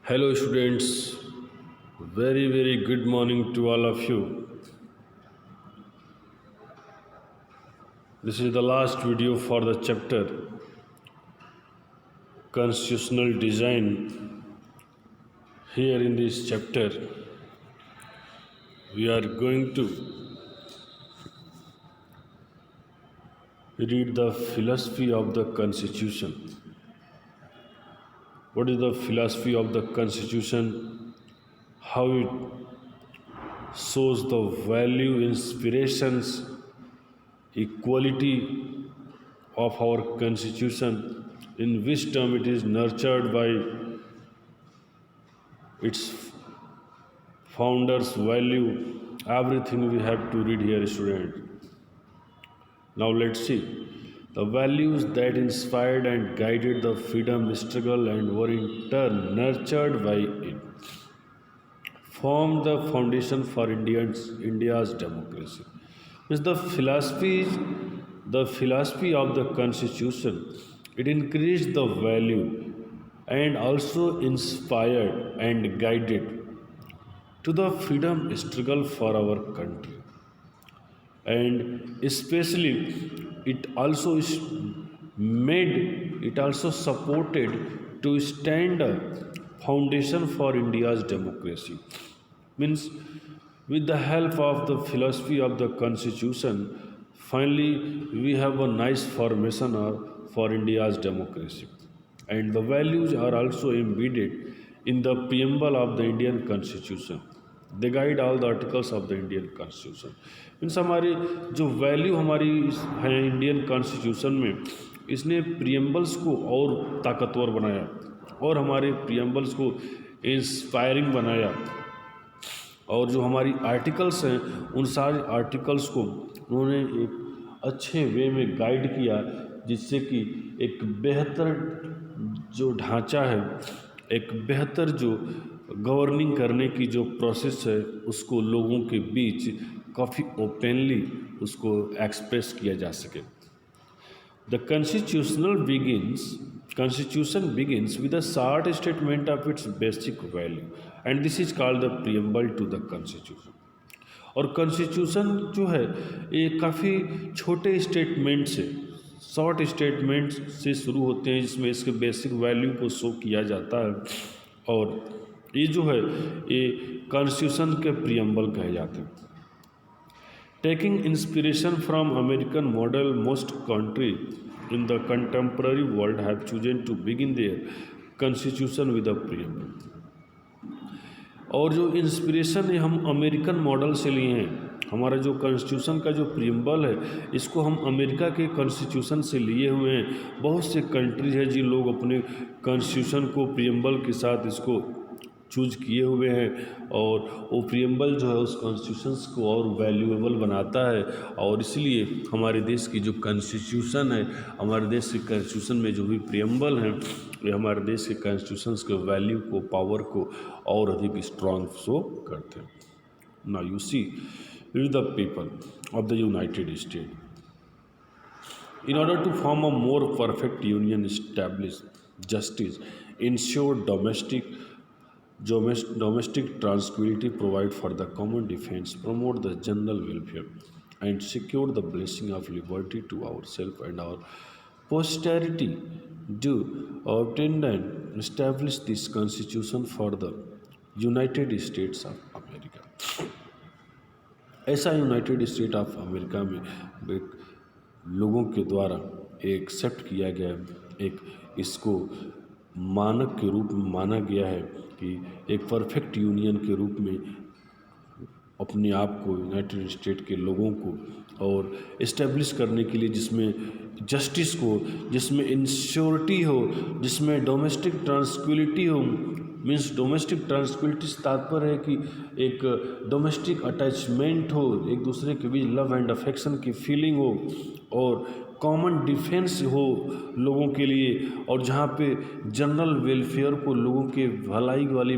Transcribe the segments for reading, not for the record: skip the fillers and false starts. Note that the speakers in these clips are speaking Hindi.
Hello, students. Very good morning to all of you. This is the last video for the chapter Constitutional Design. Here in this chapter, we are going to read the philosophy of the Constitution. What is the philosophy of the Constitution? How it shows the value, inspirations, equality of our Constitution, in which term it is nurtured by its founders' value. Everything we have to read here, student. Now let's see. The values that inspired and guided the freedom struggle and were in turn nurtured by it formed the foundation for India's democracy. Means the philosophy of the Constitution, it increased the value and also inspired and guided to the freedom struggle for our country. And especially it also supported to stand a foundation for India's democracy. Means with the help of the philosophy of the Constitution, finally we have a nice formation for India's democracy. And the values are also embedded in the preamble of the Indian Constitution. They guide all the articles of the Indian constitution. Means हमारी जो वैल्यू हमारी है इंडियन कॉन्स्टिट्यूशन में, इसने प्रियम्बल्स को और ताकतवर बनाया और हमारे प्रियम्बल्स को इंस्पायरिंग बनाया। और जो हमारी आर्टिकल्स हैं उन सारे आर्टिकल्स को उन्होंने एक अच्छे वे में गाइड किया, जिससे कि एक बेहतर जो ढांचा है, एक बेहतर जो गवर्निंग करने की जो प्रोसेस है, उसको लोगों के बीच काफ़ी ओपनली उसको एक्सप्रेस किया जा सके। The Constitution begins with a short statement of its basic value and this is called the preamble to the Constitution। और कॉन्स्टिट्यूशन जो है ये काफ़ी छोटे स्टेटमेंट से, शॉर्ट स्टेटमेंट से शुरू होते हैं, जिसमें इसके बेसिक वैल्यू को शो किया जाता है। और ये जो है ये कॉन्स्टिट्यूशन के प्रियम्बल कहे जाते हैं। Taking inspiration from American model, most country in the contemporary world have chosen to begin their constitution with a preamble. और जो इंस्पिरेशन है हम अमेरिकन मॉडल से लिए हैं। हमारा जो कॉन्स्टिट्यूशन का जो प्रियम्बल है, इसको हम अमेरिका के कॉन्स्टिट्यूशन से लिए हुए हैं। बहुत से कंट्रीज हैं जिन लोग अपने कॉन्स्टिट्यूशन को प्रियम्बल के साथ इसको चूज किए हुए हैं, और वो प्रियम्बल जो है उस कॉन्स्टिट्यूशंस को और वैल्यूएबल बनाता है। और इसलिए हमारे देश की जो कॉन्स्टिट्यूशन है, हमारे देश के कॉन्स्टिट्यूशन में जो भी प्रियम्बल हैं, वे हमारे देश के कॉन्स्टिट्यूशंस के वैल्यू को, पावर को और अधिक स्ट्रॉन्ग शो करते हैं। Now you see the people of the United state in order to form a more perfect union, establish justice, ensure domestic tranquility, provide for the common defense, promote the general welfare, and secure the blessing of liberty to ourselves and our posterity, do obtain and establish this constitution for the United States of America। ऐसा यूनाइटेड स्टेट ऑफ अमेरिका में लोगों के द्वारा एक्सेप्ट किया गया, एक इसको मानक के रूप में माना गया है कि एक परफेक्ट यूनियन के रूप में अपने आप को, यूनाइटेड स्टेट के लोगों को और इस्टेब्लिश करने के लिए, जिसमें जस्टिस हो, जिसमें इंश्योरिटी हो, जिसमें डोमेस्टिक ट्रांसक्विलिटी हो। मीन्स डोमेस्टिक ट्रांसक्विलिटी से तात्पर्य है कि एक डोमेस्टिक अटैचमेंट हो, एक दूसरे के बीच लव एंड अफेक्शन की फीलिंग हो, और कॉमन डिफेंस हो लोगों के लिए, और जहाँ पे जनरल वेलफेयर को, लोगों के भलाई वाली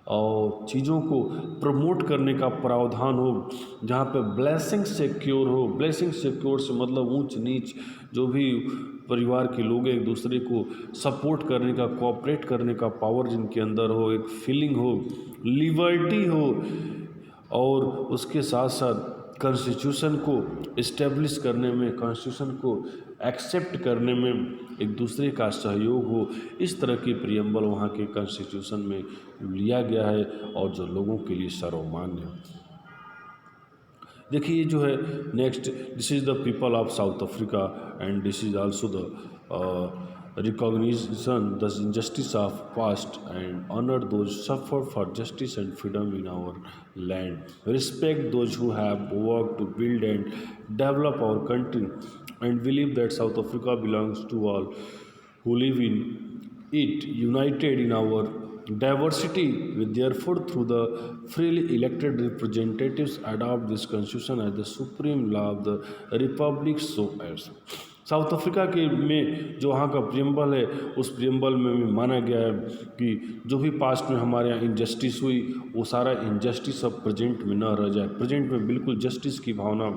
और चीज़ों को प्रमोट करने का प्रावधान हो, जहाँ पे ब्लेसिंग सिक्योर हो। ब्लेसिंग सिक्योर से मतलब ऊंच नीच जो भी परिवार के लोग एक दूसरे को सपोर्ट करने का, कोऑपरेट करने का पावर जिनके अंदर हो, एक फीलिंग हो, लिबर्टी हो, और उसके साथ साथ कॉन्स्टिट्यूशन को इस्टेब्लिश करने में, कॉन्स्टिट्यूशन को एक्सेप्ट करने में एक दूसरे का सहयोग हो। इस तरह की प्रियम्बल वहाँ के कॉन्स्टिट्यूशन में लिया गया है और जो लोगों के लिए सर्वमान्य है। देखिए ये जो है next, this is the people of South Africa and this is also the recognition the injustice of past and honor those suffer for justice and freedom in our land. Respect those who have worked to build and develop our country and believe that South Africa belongs to all who live in it, united in our diversity. We therefore, through the freely elected representatives, adopt this constitution as the supreme law of the republic. So as south Africa के में जो वहाँ का प्रियम्बल है, उस प्रियम्बल में भी माना गया है कि जो भी पास्ट में हमारे यहाँ इनजस्टिस हुई, वो सारा इनजस्टिस अब प्रेजेंट में न रह जाए। प्रेजेंट में बिल्कुल जस्टिस की भावना,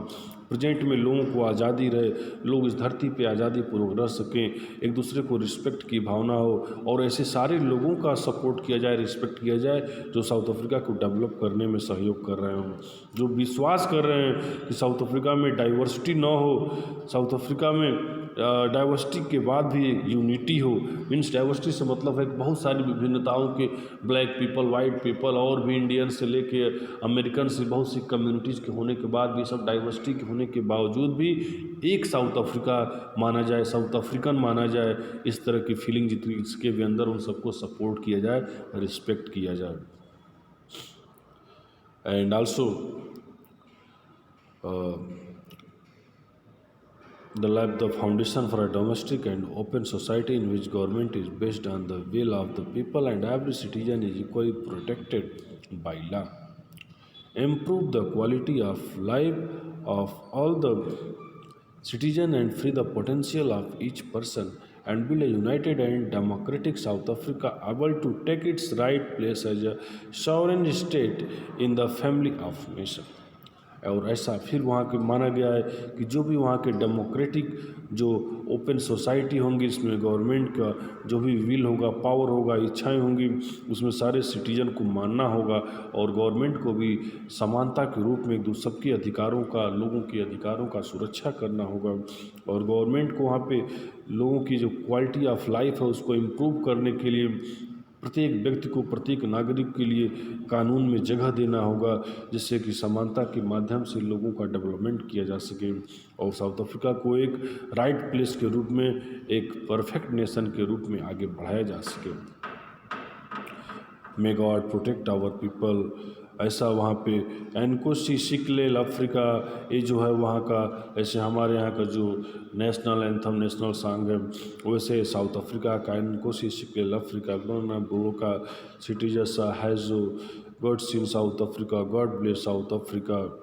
प्रेजेंट में लोगों को आज़ादी रहे, लोग इस धरती पे आज़ादी पूर्वक रह सकें, एक दूसरे को रिस्पेक्ट की भावना हो, और ऐसे सारे लोगों का सपोर्ट किया जाए, रिस्पेक्ट किया जाए जो साउथ अफ्रीका को डेवलप करने में सहयोग कर रहे हों, जो विश्वास कर रहे हैं कि साउथ अफ्रीका में डाइवर्सिटी ना हो, साउथ अफ्रीका में डाइवर्सिटी के बाद भी यूनिटी हो। मीन्स डाइवर्सिटी से मतलब है कि बहुत सारी विभिन्नताओं के, ब्लैक पीपल, वाइट पीपल, और भी इंडियन से लेके अमेरिकन से बहुत सी कम्युनिटीज़ के होने के बाद भी, सब डाइवर्सिटी के होने के बावजूद भी एक साउथ अफ्रीका माना जाए, साउथ अफ्रीकन माना जाए। इस तरह की फीलिंग जिसके भी अंदर, उन सबको सपोर्ट किया जाए, रिस्पेक्ट किया जाए। And also the foundation for a domestic and open society in which government is based on the will of the people and every citizen is equally protected by law. Improve the quality of life of all the citizens and free the potential of each person and build a united and democratic South Africa able to take its right place as a sovereign state in the family of nations. और ऐसा फिर वहाँ के माना गया है कि जो भी वहाँ के डेमोक्रेटिक जो ओपन सोसाइटी होंगी, इसमें गवर्नमेंट का जो भी विल होगा, पावर होगा, इच्छाएं होंगी, उसमें सारे सिटीजन को मानना होगा और गवर्नमेंट को भी समानता के रूप में एक सबके अधिकारों का, लोगों के अधिकारों का सुरक्षा करना होगा। और गवर्नमेंट को वहाँ पे लोगों की जो क्वालिटी ऑफ लाइफ है उसको इम्प्रूव करने के लिए प्रत्येक व्यक्ति को, प्रत्येक नागरिक के लिए कानून में जगह देना होगा, जिससे कि समानता के माध्यम से लोगों का डेवलपमेंट किया जा सके और साउथ अफ्रीका को एक राइट प्लेस के रूप में, एक परफेक्ट नेशन के रूप में आगे बढ़ाया जा सके। May God protect our people, ऐसा वहाँ पे एनकोसी सिक्लेल अफ्रीका, ये जो है वहाँ का, ऐसे हमारे यहाँ का जो नेशनल एंथम, नेशनल सॉन्ग है, वैसे साउथ अफ्रीका का एनकोसी सिक्लेल अफ्रीका, गोना बोका सिटीजस हैज़ो गॉड्स in South Africa, God bless South Africa,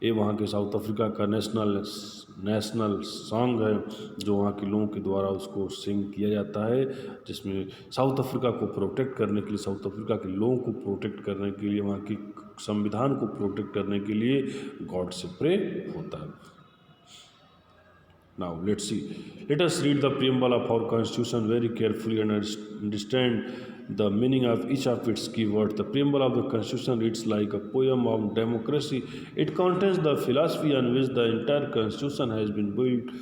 ये वहाँ के साउथ अफ्रीका का नेशनल सॉन्ग है जो वहाँ के लोगों के द्वारा उसको सिंग किया जाता है, जिसमें साउथ अफ्रीका को प्रोटेक्ट करने के लिए, साउथ अफ्रीका के लोगों को प्रोटेक्ट करने के लिए, वहाँ की संविधान को प्रोटेक्ट करने के लिए गॉड से प्रे होता है। Now let us read the preamble of our constitution very carefully and understand the meaning of each of its keywords. The preamble of the constitution reads like a poem of democracy. It contains the philosophy on which the entire constitution has been built.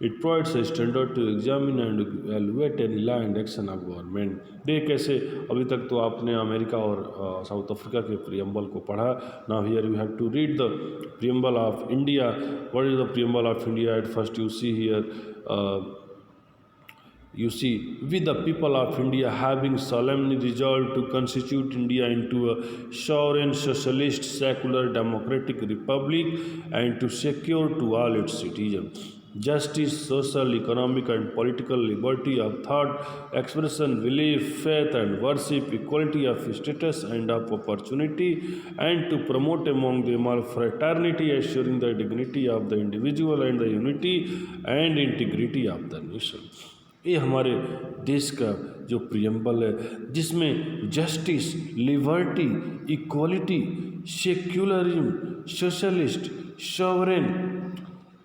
It provides a standard to examine and evaluate any law and action of government. देख कैसे अभी तक तो आपने अमेरिका और साउथ अफ्रीका के प्रियम्बल को पढ़ा। Now here you have to read the preamble of India. What is the preamble of India? At first you see here, you see, we the people of India having solemnly resolved to constitute India into a sovereign, socialist, secular, democratic republic and to secure to all its citizens justice, social, economic and political liberty of thought, expression, belief, faith and worship, equality of status and of opportunity, and to promote among them all fraternity, assuring the dignity of the individual and the unity and integrity of the nation. ये हमारे देश का जो प्रियम्बल है, जिसमें justice, liberty, equality, secularism, socialist, sovereign,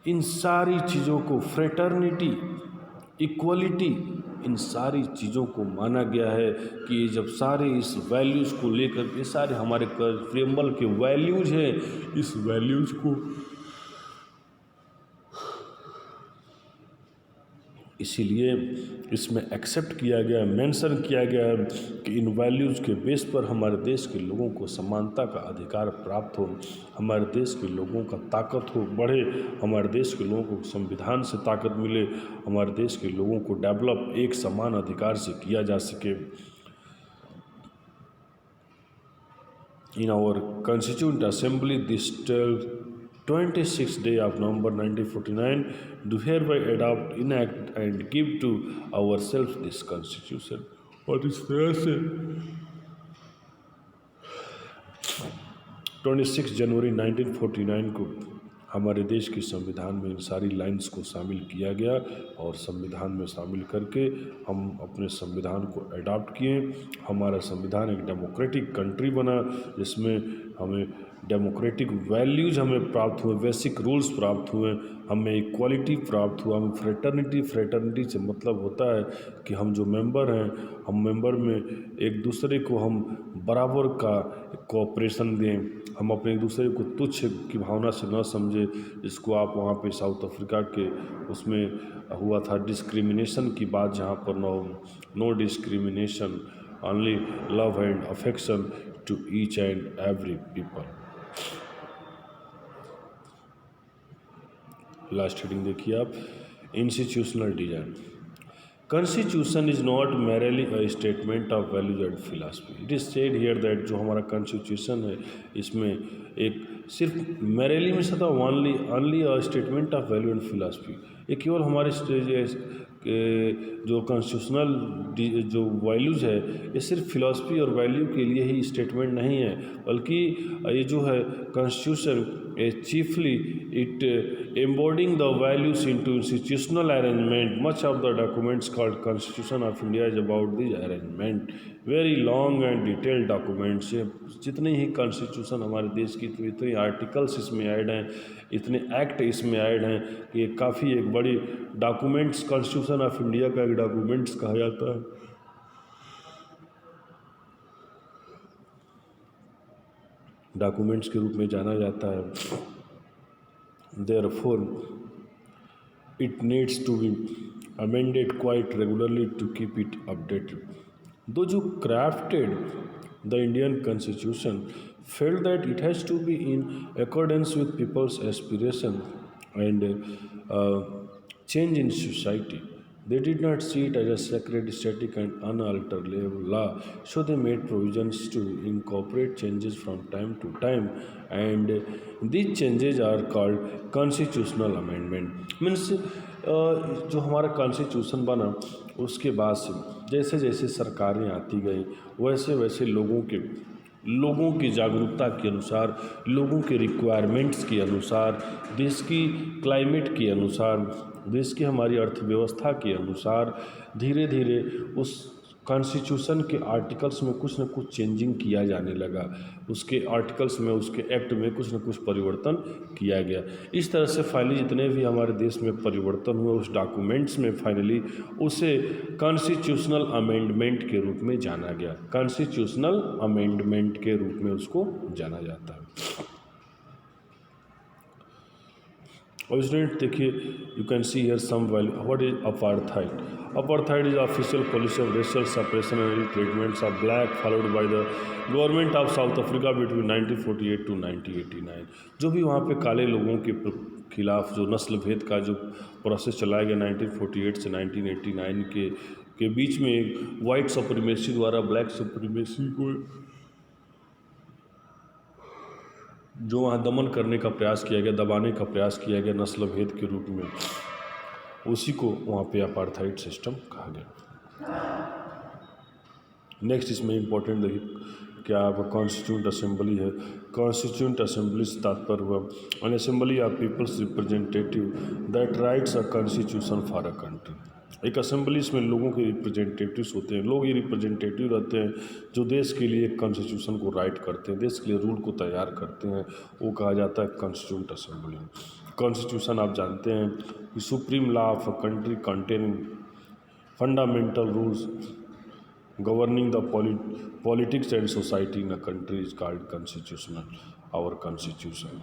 इन सारी चीज़ों को, फ्रेटर्निटी, इक्वलिटी, इन सारी चीज़ों को माना गया है कि ये जब सारे इस वैल्यूज़ को लेकर के, सारे हमारे प्रियम्बल के वैल्यूज़ हैं, इस वैल्यूज़ को इसीलिए इसमें एक्सेप्ट किया गया, मेंशन किया गया कि इन वैल्यूज़ के बेस पर हमारे देश के लोगों को समानता का अधिकार प्राप्त हो, हमारे देश के लोगों का ताकत हो बढ़े, हमारे देश के लोगों को संविधान से ताकत मिले, हमारे देश के लोगों को डेवलप एक समान अधिकार से किया जा सके। In our constituent assembly this 26th day of November 1949 do hereby adopt, enact and give to ourselves this constitution। और इस तरह से 26 जनवरी 1949 को हमारे देश के संविधान में इन सारी लाइंस को शामिल किया गया और संविधान में शामिल करके हम अपने संविधान को अडॉप्ट किए। हमारा संविधान एक डेमोक्रेटिक कंट्री बना, जिसमें हमें डेमोक्रेटिक वैल्यूज़ हमें प्राप्त हुए, बेसिक रूल्स प्राप्त हुए, हमें इक्वालिटी प्राप्त हुआ, हमें फ्रेटर्निटी से मतलब होता है कि हम जो मेंबर हैं, हम मेंबर में एक दूसरे को हम बराबर का कोऑपरेशन दें, हम अपने एक दूसरे को तुच्छ की भावना से न समझे, जिसको आप वहाँ पे साउथ अफ्रीका के उसमें हुआ था डिस्क्रिमिनेशन की बात, जहाँ पर no discrimination, only love and affection to each and every people. Last heading देखिए आप, institutional design. Constitution is not merely a statement of values and philosophy. It is said here that जो हमारा कॉन्स्टिट्यूशन है, इसमें एक सिर्फ मैरली में सदा only a statement of value and philosophy, ये केवल हमारे जो कॉन्स्टिट्यूशनल जो वैल्यूज़ है, ये सिर्फ फिलॉसफी और वैल्यू के लिए ही स्टेटमेंट नहीं है, बल्कि ये जो है constitution chiefly it embodying the values into institutional arrangement. Much of the documents called Constitution of India is about this arrangement. Very long and detailed documents. जितने ही कॉन्स्टिट्यूशन हमारे देश की, इतने आर्टिकल्स इसमें ऐड हैं, इतने एक्ट इसमें ऐड हैं कि ये काफ़ी एक बड़ी डॉक्यूमेंट्स, कॉन्स्टिट्यूशन ऑफ इंडिया का एक डॉक्यूमेंट्स कहा जाता है। डॉक्यूमेंट्स के रूप में जाना जाता है। Therefore, it needs to be amended quite regularly to keep it updated. Those who crafted the Indian Constitution felt that it has to be in accordance with people's aspiration and change in society. They did not see it as a sacred, static and unalterable law, so they made provisions to incorporate changes from time to time, and these changes are called constitutional amendment. Means जो हमारा कॉन्स्टिट्यूशन बना, उसके बाद से जैसे जैसे सरकारें आती गई, वैसे वैसे लोगों की जागरूकता के अनुसार, लोगों के रिक्वायरमेंट्स के अनुसार, देश की क्लाइमेट के अनुसार, देश की हमारी अर्थव्यवस्था के अनुसार धीरे धीरे उस कॉन्स्टिट्यूशन के आर्टिकल्स में कुछ न कुछ चेंजिंग किया जाने लगा, उसके आर्टिकल्स में, उसके एक्ट में कुछ न कुछ परिवर्तन किया गया। इस तरह से फाइनली जितने भी हमारे देश में परिवर्तन हुए उस डॉक्यूमेंट्स में फाइनली उसे कॉन्स्टिट्यूशनल अमेंडमेंट के रूप में जाना गया। कॉन्स्टिट्यूशनल अमेंडमेंट के रूप में उसको जाना जाता है। और स्टूडेंट देखिए, you can see here some value. What is apartheid? Apartheid is official policy of racial separation and treatments of black followed by the government of South Africa between 1948 to 1989। जो भी वहाँ पे काले लोगों के खिलाफ जो नस्ल भेद का जो प्रोसेस चलाया गया 1948 से 1989 के बीच में, एक वाइट सुप्रीमेसी द्वारा ब्लैक सुप्रीमेसी को जो वहाँ दमन करने का प्रयास किया गया, दबाने का प्रयास किया गया नस्ल भेद के रूप में, उसी को वहाँ पे अपार्थाइड सिस्टम कहा गया। नेक्स्ट इसमें इम्पोर्टेंट देखिए क्या आपका कॉन्स्टिट्यूंट असेंबली है। कॉन्स्टिट्यूंट असेंबली से तात्पर्य हुआ N assembly of peoples representative that rights a constitution for a country. एक असेंबलीज में लोगों के रिप्रेजेंटेटिव्स होते हैं, लोग ही रिप्रेजेंटेटिव रहते हैं जो देश के लिए कॉन्स्टिट्यूशन को राइट करते हैं, देश के लिए रूल को तैयार करते हैं। वो कहा जाता है कॉन्स्टिट्यूंट असेंबली। कॉन्स्टिट्यूशन आप जानते हैं कि supreme law of a country containing fundamental rules governing the politics and society in a country is called constitutional, our constitution।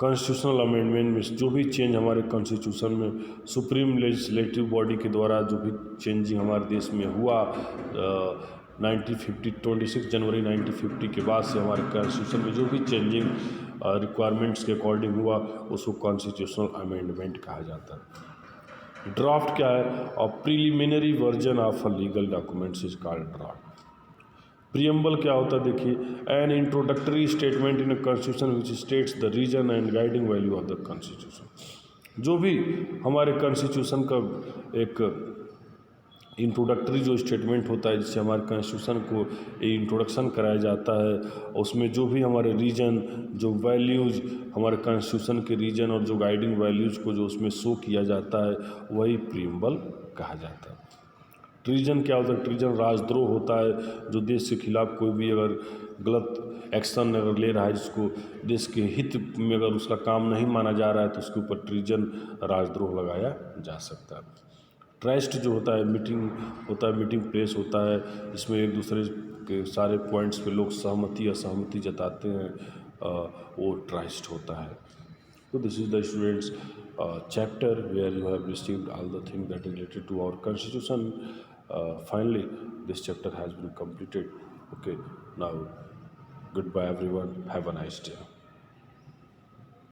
Constitutional amendment में जो भी चेंज हमारे कॉन्स्टिट्यूशन में सुप्रीम लेजिस्लेटिव बॉडी के द्वारा जो भी चेंजिंग हमारे देश में हुआ 1950 26 जनवरी 1950 के बाद से हमारे कॉन्स्टिट्यूशन में जो भी चेंजिंग रिक्वायरमेंट्स के अकॉर्डिंग हुआ उसको कॉन्स्टिट्यूशनल अमेंडमेंट कहा जाता है। ड्राफ्ट क्या है? और preliminary version of a legal documents is called draft. Preamble क्या होता है देखिए, an introductory statement in a constitution which states the reason and guiding value of the constitution. जो भी हमारे कॉन्स्टिट्यूशन का एक इंट्रोडक्टरी जो स्टेटमेंट होता है जिससे हमारे कॉन्स्टिट्यूशन को इंट्रोडक्शन कराया जाता है, उसमें जो भी हमारे रीजन, जो वैल्यूज़ हमारे कॉन्स्टिट्यूशन के रीजन और जो गाइडिंग वैल्यूज़ को जो उसमें शो किया जाता है वही प्रियम्बल कहा जाता है। ट्रीजन क्या होता है? ट्रीजन राजद्रोह होता है, जो देश के खिलाफ कोई भी अगर गलत एक्शन अगर ले रहा है, जिसको देश के हित में अगर उसका काम नहीं माना जा रहा है तो उसके ऊपर ट्रीजन राजद्रोह लगाया जा सकता है। ट्रस्ट जो होता है मीटिंग होता है, मीटिंग प्लेस होता है, जिसमें एक दूसरे के सारे पॉइंट्स पे लोग सहमति असहमति जताते हैं, वो ट्रस्ट होता है। So this is the students chapter where you have received all the things that is related to our constitution. Finally, this chapter has been completed. Okay, now goodbye everyone. Have a nice day.